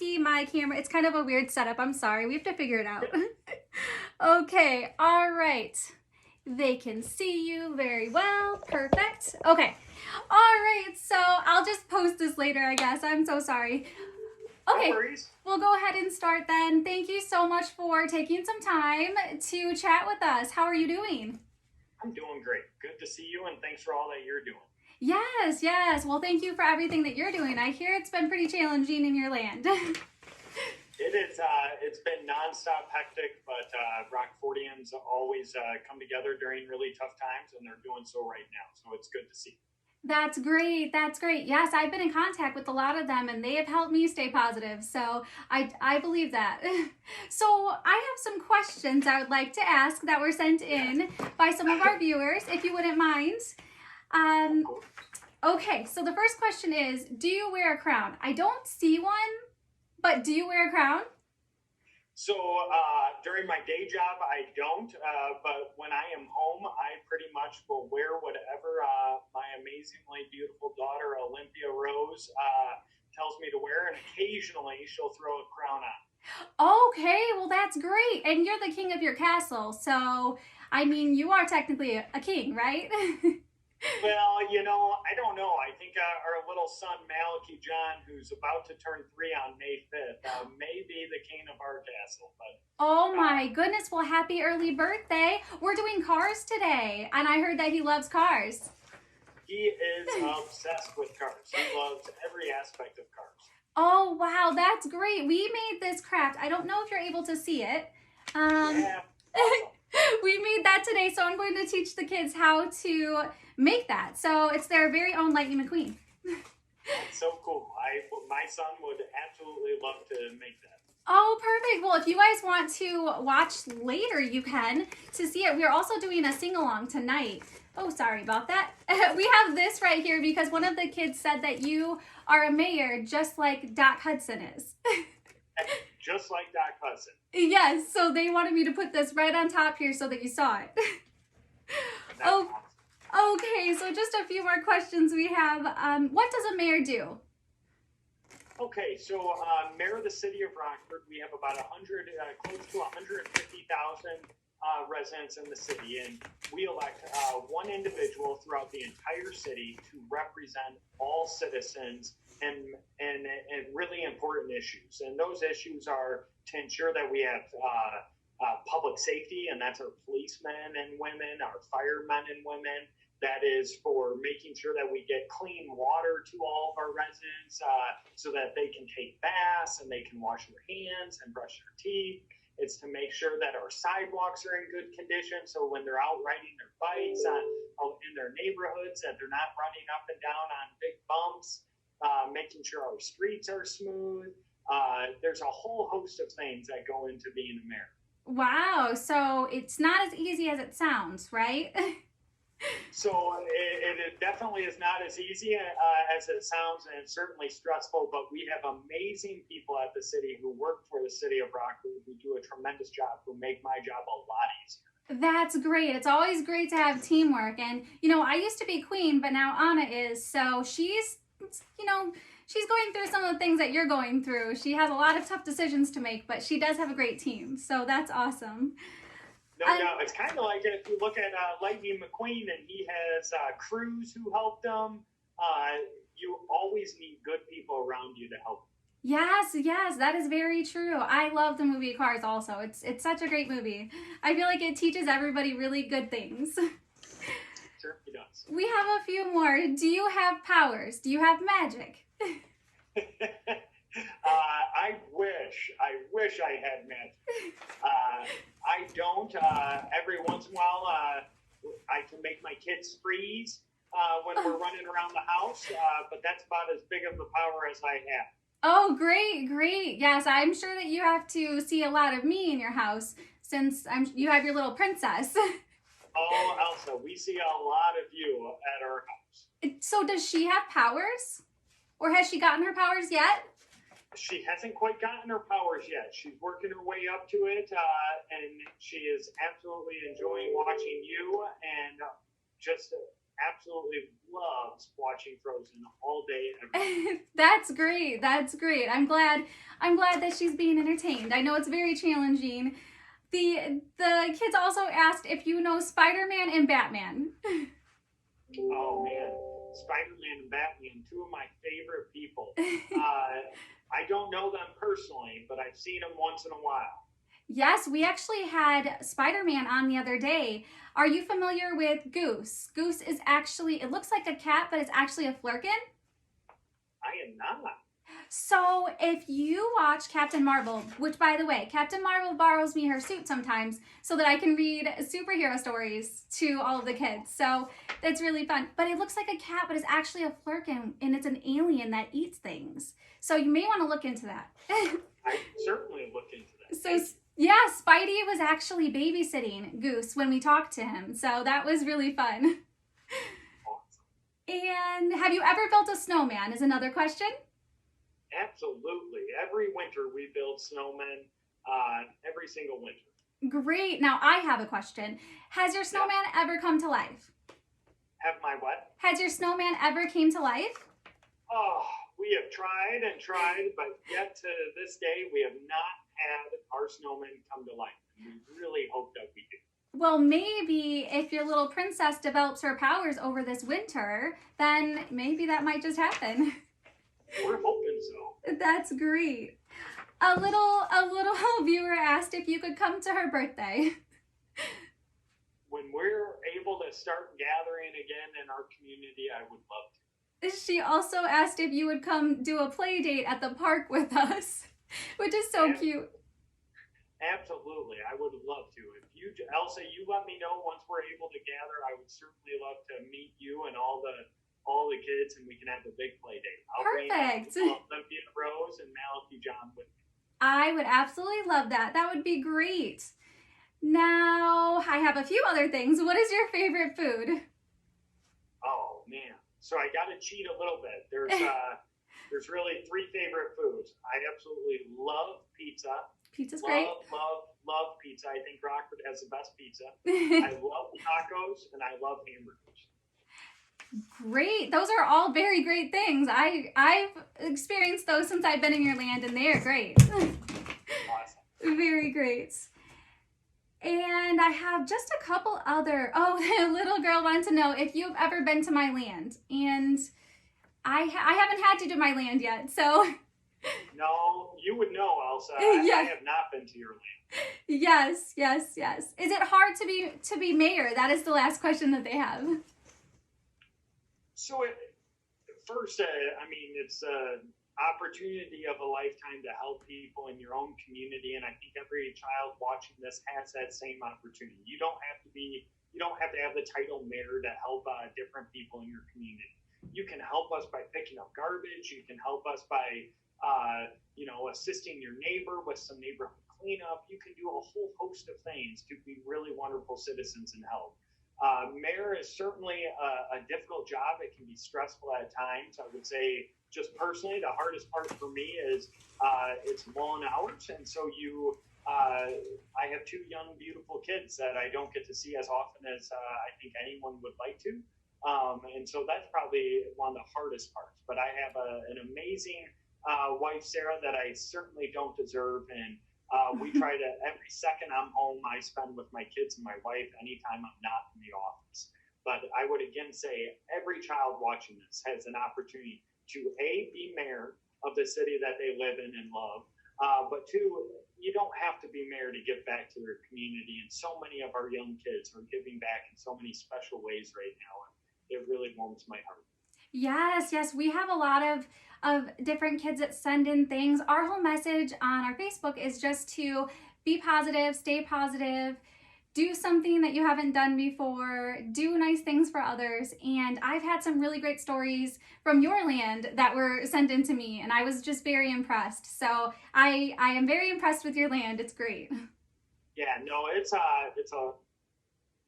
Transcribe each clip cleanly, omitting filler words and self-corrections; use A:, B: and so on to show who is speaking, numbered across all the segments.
A: see my camera. It's kind of a weird setup. I'm sorry. We have to figure it out. Okay, all right. They can see you very well. Perfect. Okay. All right, so I'll just post this later, I guess. I'm so sorry.
B: No
A: Okay,
B: worries.
A: we'll go ahead and start then. Thank you so much for taking some time to chat with us. How are you doing?
B: I'm doing great. Good to see you, and thanks for all that you're doing.
A: Yes, yes. Well, thank you for everything that you're doing. I hear it's been pretty challenging in your land.
B: It is. It's been nonstop hectic, but Rockfordians always come together during really tough times, and they're doing so right now. So it's good to see.
A: That's great. That's great. Yes, I've been in contact with a lot of them and they have helped me stay positive. So I believe that. So I have some questions I would like to ask that were sent in by some of our viewers, if you wouldn't mind. Um, okay, so the first question is, do you wear a crown? I don't see one, but do you wear a crown?
B: So during my day job, I don't, but when I am home, I pretty much will wear whatever my amazingly beautiful daughter, Olympia Rose, tells me to wear, and occasionally she'll throw a crown on.
A: Okay, well that's great. And you're the king of your castle. So, I mean, you are technically a king, right?
B: Well, I don't know. I think our little son, Malachi John, who's about to turn 3 on May 5th, may be the king of our castle. But
A: Oh
B: uh,
A: my goodness, well, happy early birthday. We're doing cars today, and I heard that he loves cars.
B: he is obsessed with cars. He loves every aspect of cars.
A: Oh, wow, that's great. We made this craft. I don't know if you're able to see it. Um,
B: Yeah, awesome.
A: we made that today, so I'm going to teach the kids how to make that. So it's their very own Lightning McQueen.
B: That's so cool. My son would absolutely love to make that.
A: Oh, perfect. Well, if you guys want to watch later, you can to see it. We're also doing a sing along tonight. Oh, sorry about that. We have this right here because one of the kids said that you are a mayor just like Doc Hudson is.
B: Just like Doc Hudson.
A: Yes, so they wanted me to put this right on top here so that you saw it.
B: That's
A: Oh,
B: awesome.
A: okay, so just a few more questions we have. What does a mayor do?
B: Okay, so mayor of the city of Rockford, we have about 100, close to 150,000 residents in the city, and we elect one individual throughout the entire city to represent all citizens and really important issues. And those issues are to ensure that we have public safety, and that's our policemen and women, our firemen and women. That is for making sure that we get clean water to all of our residents so that they can take baths and they can wash their hands and brush their teeth. It's to make sure that our sidewalks are in good condition so when they're out riding their bikes in their neighborhoods that they're not running up and down on big bumps, making sure our streets are smooth. There's a whole host of things that go into being a mayor.
A: Wow, so it's not as easy as it sounds, right?
B: So it definitely is not as easy as it sounds, and it's certainly stressful. But we have amazing people at the city who work for the city of Rockford who do a tremendous job, who make my job a lot easier.
A: That's great. It's always great to have teamwork. And, you know, I used to be queen, but now Anna is. So she's, you know, she's going through some of the things that you're going through. She has a lot of tough decisions to make, but she does have a great team. So that's awesome.
B: No doubt. It's kind of like if you look at Lightning McQueen and he has crews who helped him. You always need good people around you to help.
A: Yes, yes, that is very true. I love the movie Cars also. It's such a great movie. I feel like it teaches everybody really good things.
B: Certainly does.
A: We have a few more. Do you have powers? Do you have magic?
B: I wish I had magic. I don't. Every once in a while, I can make my kids freeze when we're running around the house, but that's about as big of a power as I have.
A: Oh, great, great. Yes, I'm sure that you have to see a lot of me in your house since you have your little princess.
B: Oh, Elsa, we see a lot of you at our house.
A: So does she have powers? Or has she gotten her powers yet?
B: She hasn't quite gotten her powers yet. She's working her way up to it, and she is absolutely enjoying watching you and just absolutely loves watching Frozen all day, every day.
A: That's great. That's great. I'm glad that she's being entertained. I know it's very challenging. The kids also asked if you know Spider-Man and Batman.
B: Oh man, Spider-Man and Batman, two of my favorite people. I don't know them personally, but I've seen them once in a while.
A: Yes, we actually had Spider-Man on the other day. Are you familiar with Goose? Goose is actually, it looks like a cat, but it's actually a flurkin.
B: I am not.
A: So if you watch Captain Marvel, which by the way, Captain Marvel borrows me her suit sometimes so that I can read superhero stories to all of the kids. So that's really fun. But it looks like a cat, but it's actually a flurkin and it's an alien that eats things. So you may want to look into that.
B: I certainly look into that.
A: So yeah, Spidey was actually babysitting Goose when we talked to him. So that was really fun.
B: Awesome.
A: And have you ever built a snowman is another question.
B: Absolutely. Every winter we build snowmen, every single winter.
A: Great. Now I have a question. Has your snowman ever come to life?
B: Have my what?
A: Has your snowman ever came to life?
B: Oh, we have tried and tried, but yet to this day we have not had our snowman come to life. And we really hope that we do.
A: Well, maybe if your little princess develops her powers over this winter, then maybe that might just happen.
B: We're hoping so.
A: That's great. A little viewer asked if you could come to her birthday.
B: When we're able to start gathering again in our community, I would love to.
A: She also asked if you would come do a play date at the park with us, which is so cute.
B: Absolutely, I would love to. If you, Elsa, you let me know once we're able to gather. I would certainly love to meet you and all the kids, and we can have a big play date.
A: Perfect.
B: Bring Olympia Rose and Malachi John with me.
A: I would absolutely love that. That would be great. Now, I have a few other things. What is your favorite food?
B: Oh man, so I got to cheat a little bit. There's really three favorite foods. I absolutely love pizza.
A: Pizza's great.
B: Love pizza. I think Rockford has the best pizza. I love tacos and I love hamburgers.
A: Great. Those are all very great things. I've experienced those since I've been in your land and they are great.
B: Awesome.
A: Very great. And I have just a couple other, the little girl wanted to know if you've ever been to my land. And I haven't had to do my land yet, so.
B: No, you would know, Elsa.
A: Yeah.
B: I have not been to your land.
A: Yes. Is it hard to be mayor? That is the last question that they have.
B: So first, it's an opportunity of a lifetime to help people in your own community, and I think every child watching this has that same opportunity. You don't have to have the title mayor to help different people in your community. You can help us by picking up garbage. You can help us by assisting your neighbor with some neighborhood cleanup. You can do a whole host of things to be really wonderful citizens and help. Mayor is certainly a difficult job. It can be stressful at times. I would say, just personally, the hardest part for me is it's long hours, and so I have two young, beautiful kids that I don't get to see as often as I think anyone would like to, and so that's probably one of the hardest parts. But I have an amazing wife, Sarah, that I certainly don't deserve, and we try to, every second I'm home, I spend with my kids and my wife anytime I'm not in the office. But I would again say every child watching this has an opportunity to be mayor of the city that they live in and love. But two, you don't have to be mayor to give back to your community. And so many of our young kids are giving back in so many special ways right now. And it really warms my heart.
A: Yes, we have a lot of different kids that send in things. Our whole message on our Facebook is just to be positive, stay positive, do something that you haven't done before, do nice things for others. And I've had some really great stories from your land that were sent in to me, and I was just very impressed. So I am very impressed with your land. It's great.
B: Yeah, no,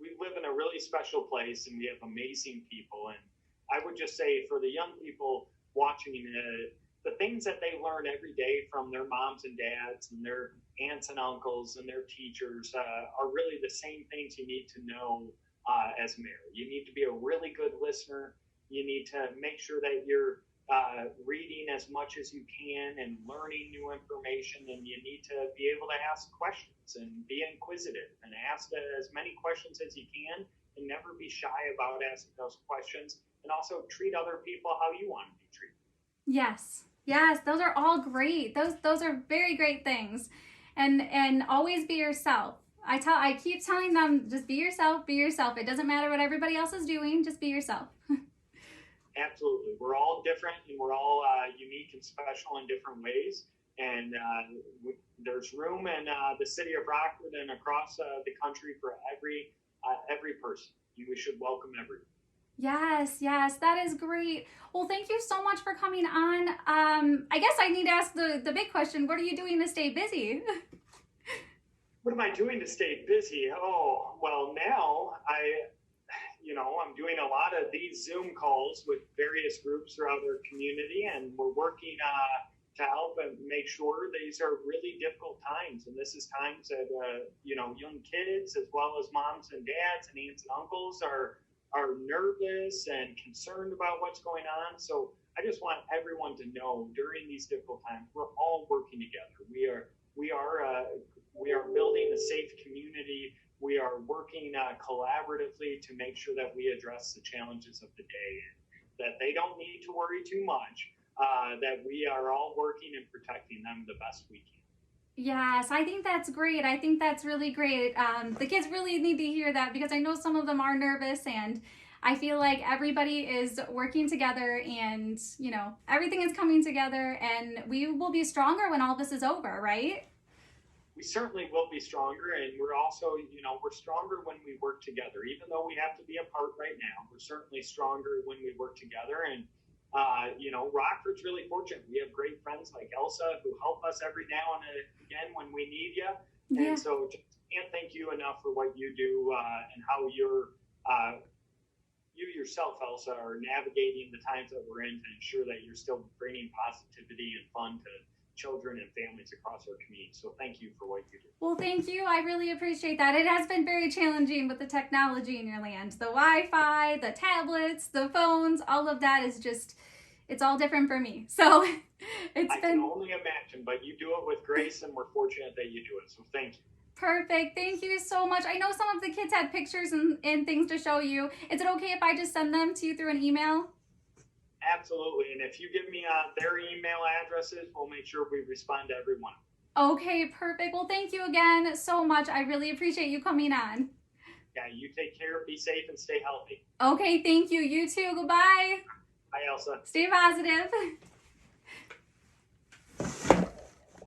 B: we live in a really special place and we have amazing people. And I would just say for the young people watching the things that they learn every day from their moms and dads and their aunts and uncles and their teachers are really the same things you need to know as mayor. You need to be a really good listener. You need to make sure that you're reading as much as you can and learning new information, and you need to be able to ask questions and be inquisitive and ask as many questions as you can, and never be shy about asking those questions, and also treat other people how you want to be treated.
A: Yes. Yes, those are all great. Those are very great things. And always be yourself. I keep telling them, just be yourself, be yourself. It doesn't matter what everybody else is doing, just be yourself.
B: Absolutely. We're all different, and we're all unique and special in different ways. And there's room in the city of Rockford and across the country for every person. We should welcome everyone.
A: Yes, yes, that is great. Well, thank you so much for coming on. I guess I need to ask the big question. What are you doing to stay busy?
B: What am I doing to stay busy? Oh, well, now I'm doing a lot of these Zoom calls with various groups throughout our community, and we're working to help and make sure these are really difficult times. And this is times that, young kids, as well as moms and dads and aunts and uncles are nervous and concerned about what's going on. So I just want everyone to know during these difficult times, we're all working together. We are building a safe community. We are working collaboratively to make sure that we address the challenges of the day, that they don't need to worry too much, that we are all working and protecting them the best we can.
A: Yes, I think that's great. I think that's really great. The kids really need to hear that, because I know some of them are nervous, and I feel like everybody is working together, and, everything is coming together, and we will be stronger when all this is over, right?
B: We certainly will be stronger, and we're also, we're stronger when we work together. Even though we have to be apart right now, we're certainly stronger when we work together. And Rockford's really fortunate. We have great friends like Elsa who help us every now and again when we need you.
A: Yeah.
B: And so just can't thank you enough for what you do and how you yourself, Elsa, are navigating the times that we're in to ensure that you're still bringing positivity and fun to children and families across our community. So thank you for what you do.
A: Well, thank you. I really appreciate that. It has been very challenging with the technology in your land. The Wi-Fi, the tablets, the phones, all of that is just, it's all different for me. So I
B: can only imagine, but you do it with grace, and we're fortunate that you do it. So thank you.
A: Perfect. Thank you so much. I know some of the kids had pictures and things to show you. Is it okay if I just send them to you through an email?
B: Absolutely. And if you give me their email addresses, we'll make sure we respond to everyone.
A: Okay, perfect. Well, thank you again so much. I really appreciate you coming on.
B: Yeah, you take care, be safe, and stay healthy.
A: Okay, thank you. You too. Goodbye.
B: Bye, Elsa.
A: Stay positive.